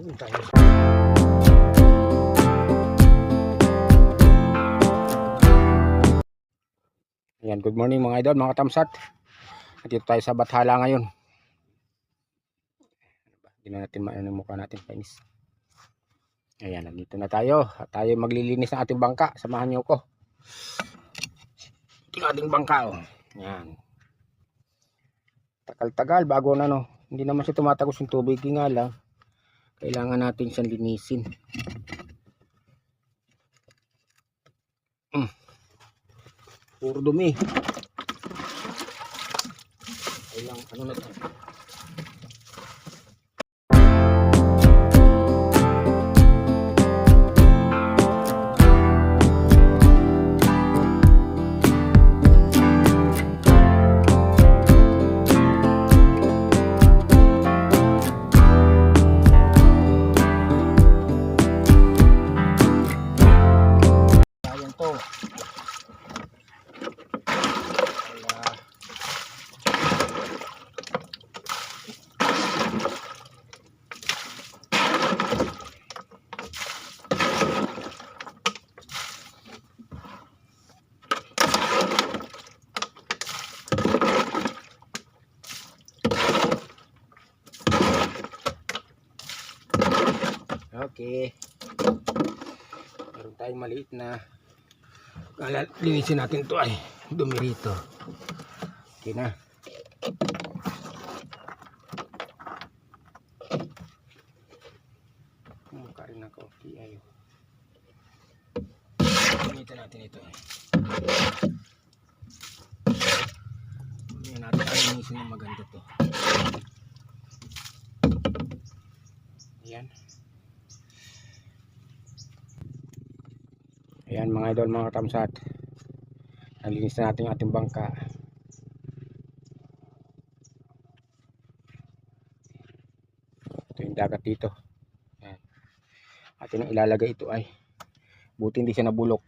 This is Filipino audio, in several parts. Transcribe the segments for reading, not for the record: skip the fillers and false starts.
Ayan, good morning mga idol, mga tamsat. Dito tayo sa Bathala ngayon. Hindi na natin maano yung mukha natin, kainis. Ayan, nandito na tayo. Tayo maglilinis ng ating bangka. Samahan niyo ko. Ito yung ating bangka, oh. Ayan. Tagal-tagal bago na, no. Hindi naman siya tumatagos yung tubig, nga lang kailangan natin siyang linisin. Puro dumi. Ilang ano na ito. Ayan to. Okay. Meron tayong maliit na linisin natin to ay dumi rito. Okay na. Mukha rin ako. Okay, ayo. Gamitin natin ito eh. Hindi natin linisin na maganda to. Ayan. Ayan mga idol, mga katamsat. Nalinis na natin yung ating bangka. Ito yung dagat dito. Ayan. Atin ang ilalagay ito ay buti hindi siya nabulok.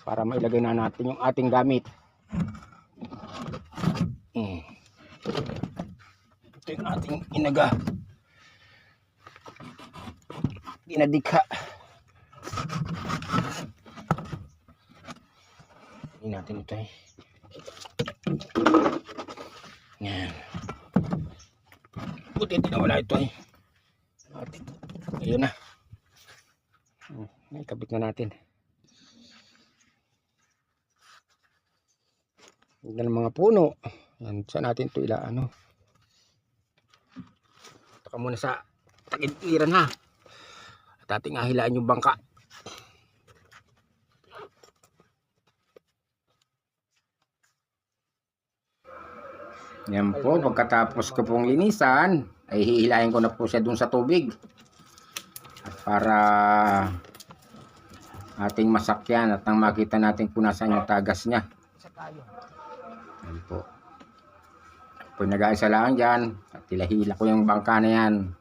Para mailagay na natin yung ating gamit. Ito yung ating inaga. Dinadikha. Hindi natin ito eh. Yan. Buti hindi nawala ito eh. Ayun na. Ikabit na natin. Yan ang mga puno. Yan, saan natin ito ilaano. Ito ka muna sa takid-iran ha. At ating ahilaan yung bangka. Yan po, pagkatapos ko pong linisan, ay hihilahin ko na po siya dun sa tubig. At para ating masakyan at nang makita natin kung nasaan yung tagas niya. Yan po. Kung nag-aisa lang dyan, at hilahila ko yung bangka na yan.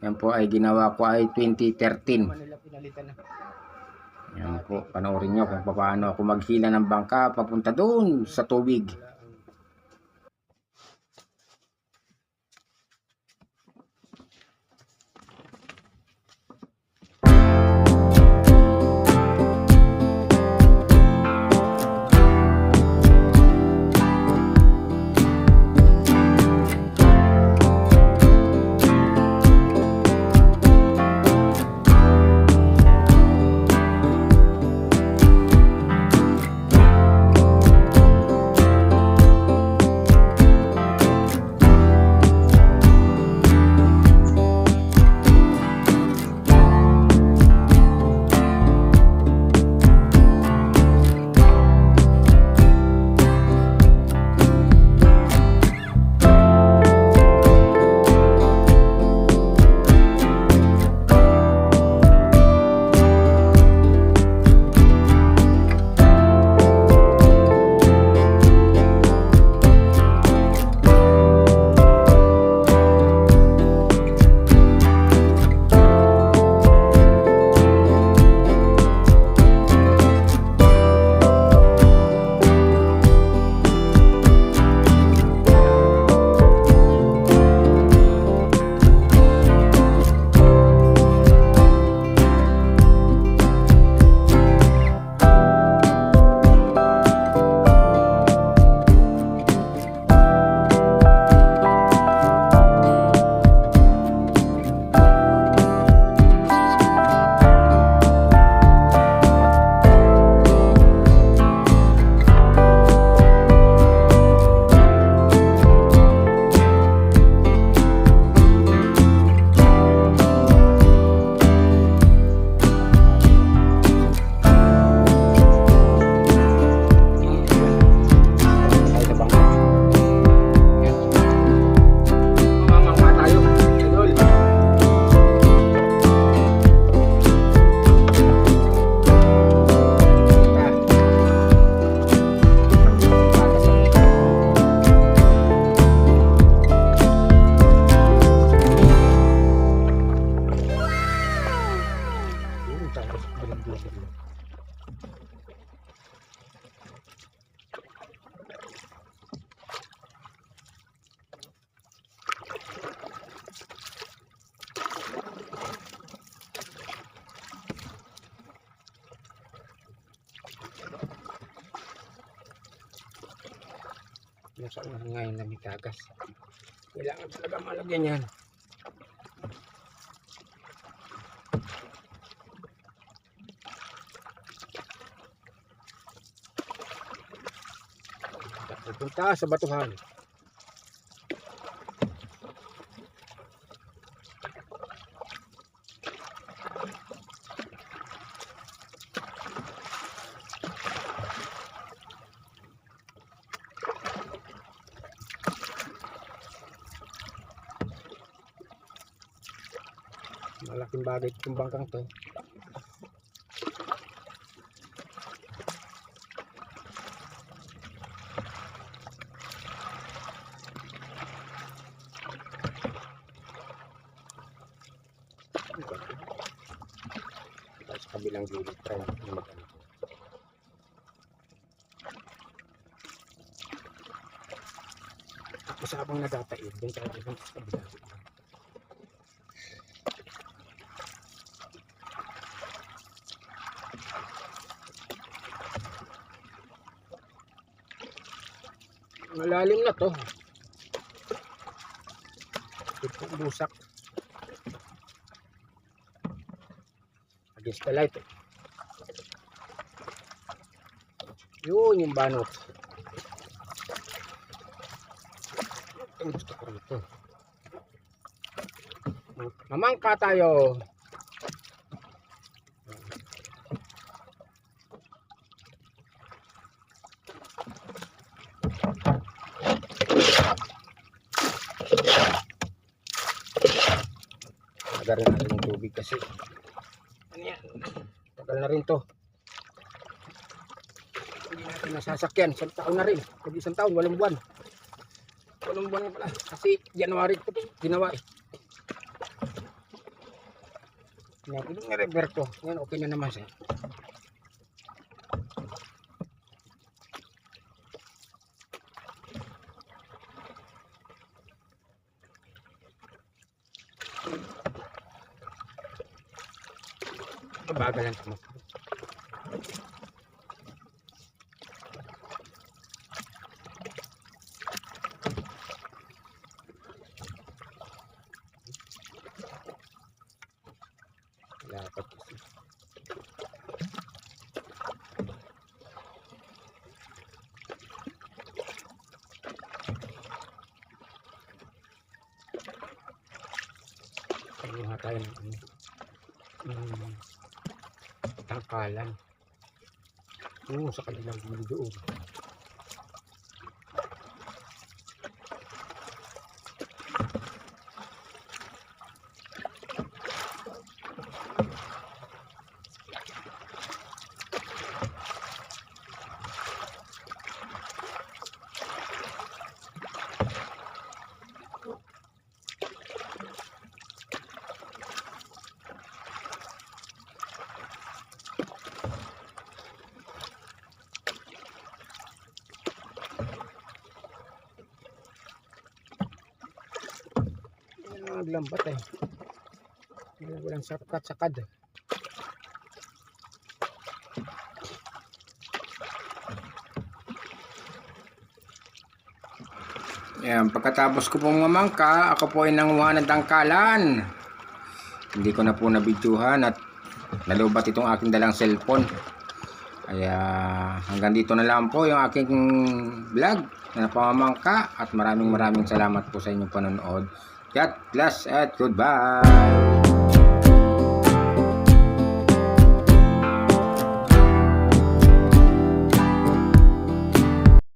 Yan po ay ginawa ko ay 2013. Yan po, panoorin nyo kung paano ako maghila ng bangka papunta doon sa tubig. Nasa unahan ngayon na may tagas. Kailangan talaga malagyan yan. Pupunta sa batuhan. Malaking bagay itong bangkang to. Sa kabilang gilid, try natin mag-ano. Tapos habang nagataid, doon tayo sa kabilang gilid. Malalim na to. Ito busak. Against the light. Yun yung banot. Ang gusto ko rito. Mamangka tayo. Tagal na rin yung tubig kasi ano yan, tagal na rin to, hindi natin nasasakyan. Isang taon na rin, pag isang taon, 8 buwan na pala kasi January ko ginawa eh. Yan, ilong na-rever ko yan, okay na naman siya. Bagalan mo. Dapat kasi. Kaya tayo ng tangkalan. Sa kanilang gilid doon. Lambat eh. Walang sakad. Yan, pagkatapos ko pong mamangka, ako po ay nanguha ng tangkalan. Hindi ko na po nabidyuhan at nalubat itong aking dalang cellphone. Kaya hanggang dito na lang po yung aking vlog na pamamangka at maraming salamat po sa inyong panonood. God bless and goodbye.